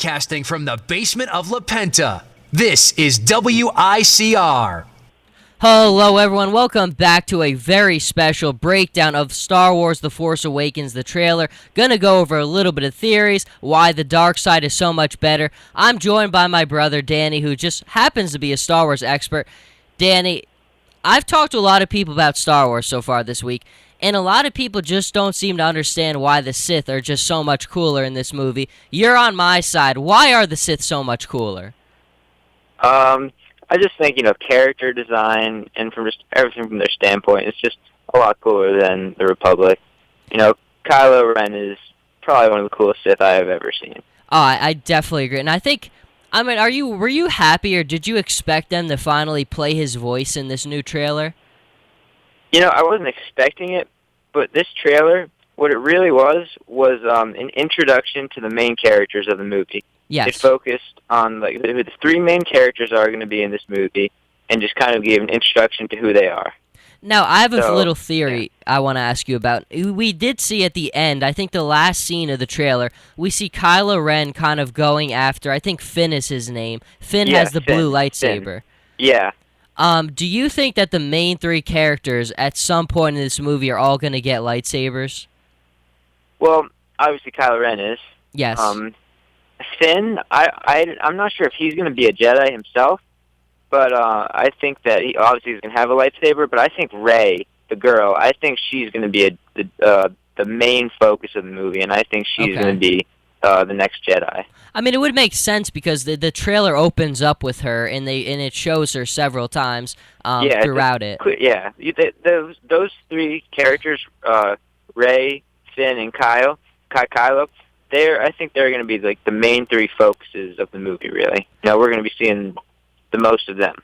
Broadcasting from the basement of La Penta, this is WICR. Hello everyone, welcome back to a very special breakdown of Star Wars The Force Awakens, the trailer. Gonna go over a little bit of theories, why the dark side is so much better. I'm joined by my brother Danny, who just happens to be a Star Wars expert. Danny, I've talked to a lot of people about Star Wars so far this week, and a lot of people just don't seem to understand why the Sith are just so much cooler in this movie. You're on my side. Why are the Sith so much cooler? I just think, character design and from just everything from their standpoint, it's just a lot cooler than the Republic. Kylo Ren is probably one of the coolest Sith I have ever seen. Oh, I definitely agree. And I think, were you happy or did you expect them to finally play his voice in this new trailer? I wasn't expecting it, but this trailer, what it really was an introduction to the main characters of the movie. Yes. It focused on who the three main characters are going to be in this movie, and just kind of gave an introduction to who they are. Now, I have a little theory I want to ask you about. We did see at the end, I think the last scene of the trailer, we see Kylo Ren kind of going after, I think Finn is his name. Finn has the blue lightsaber. Yeah. Do you think that the main three characters at some point in this movie are all going to get lightsabers? Well, obviously Kylo Ren is. Yes. Finn, I'm not sure if he's going to be a Jedi himself, but I think that he obviously is going to have a lightsaber. But I think Rey, the girl, I think she's going to be the main focus of the movie, and I think she's going to be the next Jedi. I mean, it would make sense because the trailer opens up with her, and it shows her several times throughout it. Yeah, those three characters, Rey, Finn, and Kylo. I think they're going to be the main three focuses of the movie. Really, we're going to be seeing the most of them.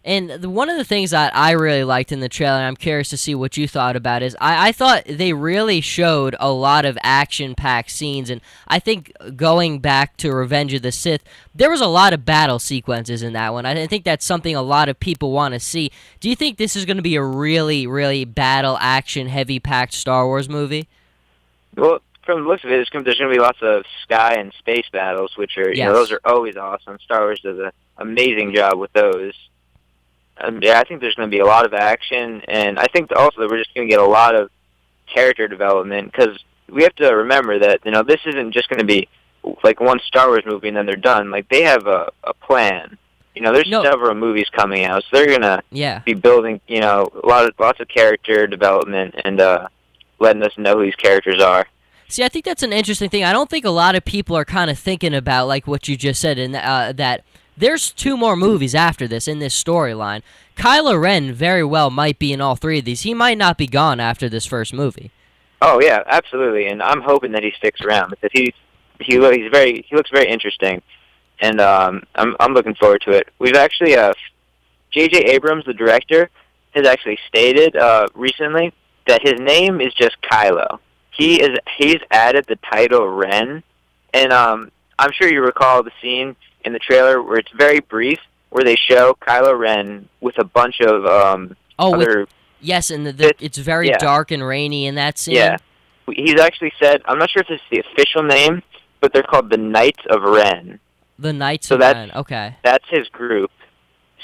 And one of the things that I really liked in the trailer, and I'm curious to see what you thought about, is I thought they really showed a lot of action-packed scenes, and I think going back to Revenge of the Sith, there was a lot of battle sequences in that one. I think that's something a lot of people want to see. Do you think this is going to be a really, really battle, action, heavy-packed Star Wars movie? Well, from the looks of it, there's going to be lots of sky and space battles, which are, those are always awesome. Star Wars does an amazing job with those. I think there's going to be a lot of action, and I think also that we're just going to get a lot of character development, because we have to remember that, this isn't just going to be one Star Wars movie and then they're done. They have a plan. There's several movies coming out, so they're going to be building, lots of character development and letting us know who these characters are. See, I think that's an interesting thing. I don't think a lot of people are kind of thinking about, what you just said, and that there's two more movies after this in this storyline. Kylo Ren very well might be in all three of these. He might not be gone after this first movie. Oh yeah, absolutely, and I'm hoping that he sticks around because he looks very interesting, and I'm looking forward to it. We've actually J.J. Abrams, the director, has actually stated recently that his name is just Kylo. He's added the title Ren, and I'm sure you recall the scene in the trailer where it's very brief, where they show Kylo Ren with a bunch of other... Yes, and it's very dark and rainy in that scene. Yeah. He's actually said, I'm not sure if this is the official name, but they're called the Knights of Ren. The Knights of Ren, okay. That's his group.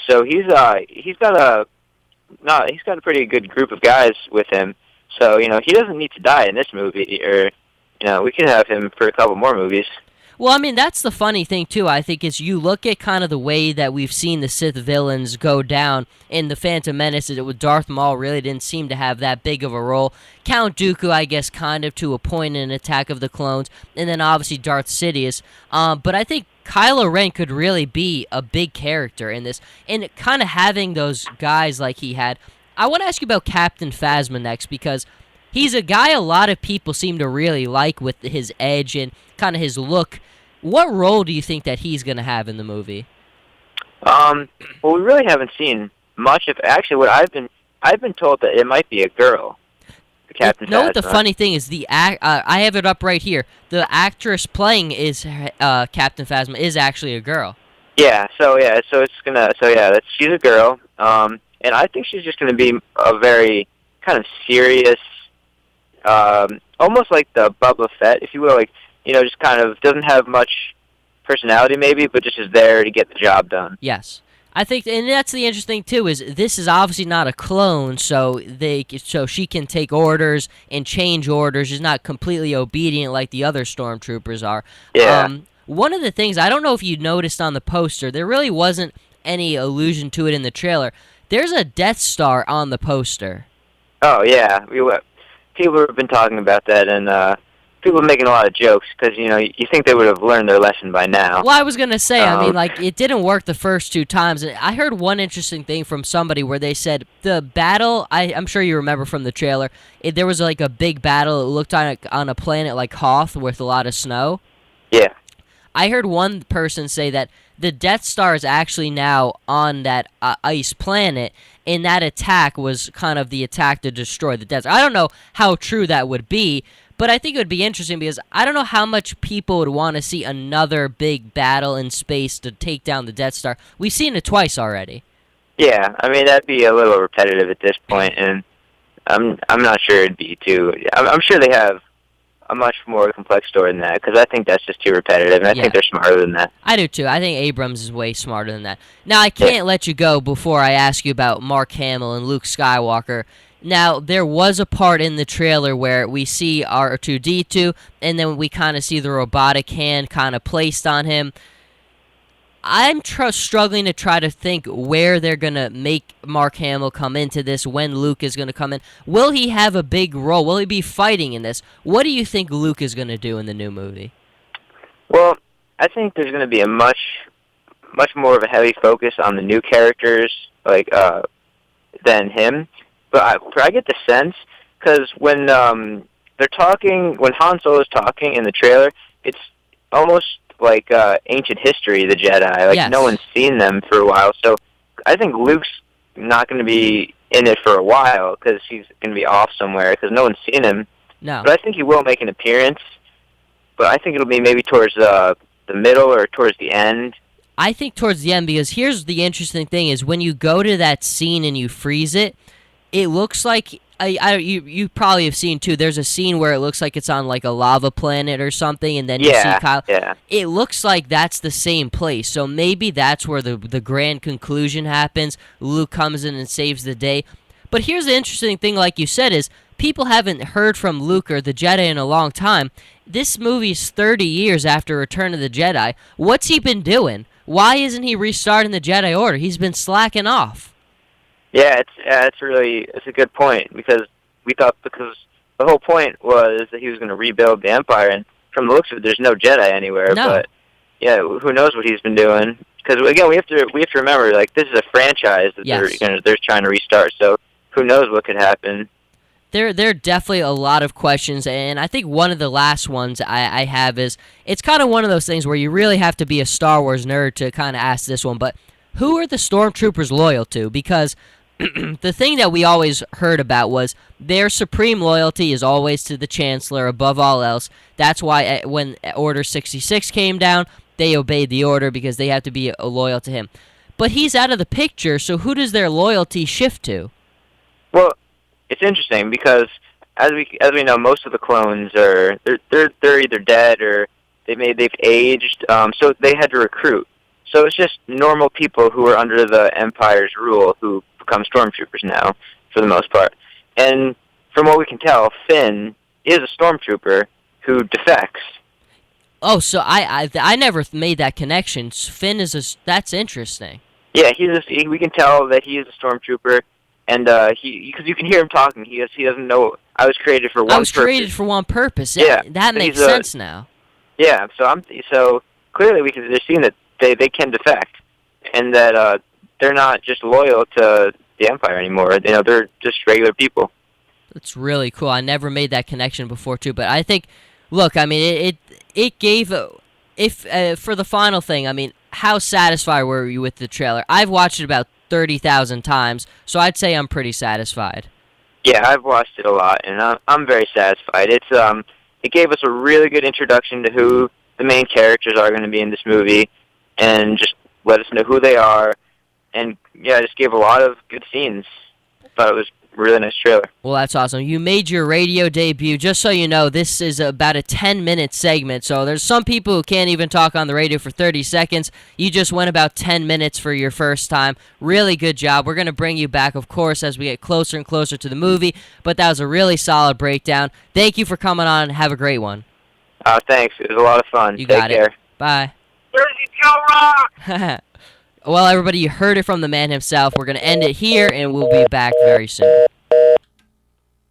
So he's got a pretty good group of guys with him. So, he doesn't need to die in this movie, or, we can have him for a couple more movies. Well, that's the funny thing, too, I think, is you look at kind of the way that we've seen the Sith villains go down in The Phantom Menace, with Darth Maul really didn't seem to have that big of a role. Count Dooku, I guess, kind of to a point in Attack of the Clones, and then obviously Darth Sidious. But I think Kylo Ren could really be a big character in this, and kind of having those guys like he had. I want to ask you about Captain Phasma next, because he's a guy a lot of people seem to really like with his edge and kind of his look. What role do you think that he's going to have in the movie? Well, we really haven't seen much of. Actually, what I've been told that it might be a girl. Captain Phasma. What the funny thing is? I have it up right here. The actress playing Captain Phasma is actually a girl. Yeah. So she's a girl. And I think she's just going to be a very kind of serious, almost like the Boba Fett, if you will, just kind of doesn't have much personality maybe, but just is there to get the job done. Yes. I think, and that's the interesting too, is this is obviously not a clone, so she can take orders and change orders. She's not completely obedient like the other stormtroopers are. Yeah. One of the things, I don't know if you noticed on the poster, there really wasn't any allusion to it in the trailer. There's a Death Star on the poster. Oh yeah, people have been talking about that, and people are making a lot of jokes because you think they would have learned their lesson by now. Well, I was gonna say, I mean, like, it didn't work the first 2 times. And I heard one interesting thing from somebody where they said the battle. I'm sure you remember from the trailer. There was like a big battle. It looked on a planet like Hoth with a lot of snow. Yeah. I heard one person say that the Death Star is actually now on that ice planet, and that attack was kind of the attack to destroy the Death Star. I don't know how true that would be, but I think it would be interesting because I don't know how much people would want to see another big battle in space to take down the Death Star. We've seen it twice already. Yeah, I mean, that'd be a little repetitive at this point, and I'm not sure it'd be too. I'm sure they have a much more complex story than that, because I think that's just too repetitive, and I think they're smarter than that. I do, too. I think Abrams is way smarter than that. Now, I can't let you go before I ask you about Mark Hamill and Luke Skywalker. Now, there was a part in the trailer where we see R2-D2, and then we kind of see the robotic hand kind of placed on him. I'm struggling to try to think where they're going to make Mark Hamill come into this, when Luke is going to come in. Will he have a big role? Will he be fighting in this? What do you think Luke is going to do in the new movie? Well, I think there's going to be a much more of a heavy focus on the new characters than him. But I get the sense, because when they're talking, when Han Solo is talking in the trailer, it's almost like ancient history, the Jedi. Like, no one's seen them for a while. So I think Luke's not going to be in it for a while, because he's going to be off somewhere, because no one's seen him. No. But I think he will make an appearance. But I think it'll be maybe towards the middle or towards the end. I think towards the end, because here's the interesting thing, is when you go to that scene and you freeze it, it looks like, you probably have seen too, there's a scene where it looks like it's on like a lava planet or something, and then you see Kyle. Yeah. It looks like that's the same place, so maybe that's where the grand conclusion happens. Luke comes in and saves the day. But here's the interesting thing, like you said, is people haven't heard from Luke or the Jedi in a long time. This movie's 30 years after Return of the Jedi. What's he been doing? Why isn't he restarting the Jedi Order? He's been slacking off. Yeah, it's a good point, because the whole point was that he was going to rebuild the Empire, and from the looks of it, there's no Jedi anywhere. No. But yeah, who knows what he's been doing? Because again, we have to remember, like, this is a franchise that they're trying to restart. So who knows what could happen? There are definitely a lot of questions, and I think one of the last ones I have is, it's kind of one of those things where you really have to be a Star Wars nerd to kind of ask this one, but who are the Stormtroopers loyal to? Because the thing that we always heard about was their supreme loyalty is always to the Chancellor above all else. That's why when Order 66 came down, they obeyed the order, because they have to be loyal to him. But he's out of the picture, so who does their loyalty shift to? Well, it's interesting, because as we know, most of the clones are they're either dead or they've aged, so they had to recruit. So it's just normal people who are under the Empire's rule who become stormtroopers now, for the most part. And from what we can tell, Finn is a stormtrooper who defects. Oh, so I never made that connection. Finn that's interesting. Yeah, we can tell that he is a stormtrooper, and because you can hear him talking, he doesn't know I was created for one purpose. I was created for one purpose. Yeah, that makes sense now. Yeah, so clearly they're seeing that they can defect, and that they're not just loyal to the Empire anymore. They're just regular people. That's really cool. I never made that connection before too, but I think, look, I mean, it gave for the final thing. I mean, how satisfied were you with the trailer? I've watched it about 30,000 times, so I'd say I'm pretty satisfied. Yeah, I've watched it a lot, and I'm very satisfied. It gave us a really good introduction to who the main characters are going to be in this movie, and just let us know who they are, and yeah, just gave a lot of good scenes. I thought it was really nice trailer. Well, that's awesome. You made your radio debut. Just so you know, this is about a 10-minute segment, so there's some people who can't even talk on the radio for 30 seconds. You just went about 10 minutes for your first time. Really good job. We're going to bring you back, of course, as we get closer and closer to the movie, but that was a really solid breakdown. Thank you for coming on. Have a great one. Thanks. It was a lot of fun. You Take got care. it. Bye. Jersey Joe Rock! Well, everybody, you heard it from the man himself. We're going to end it here, and we'll be back very soon.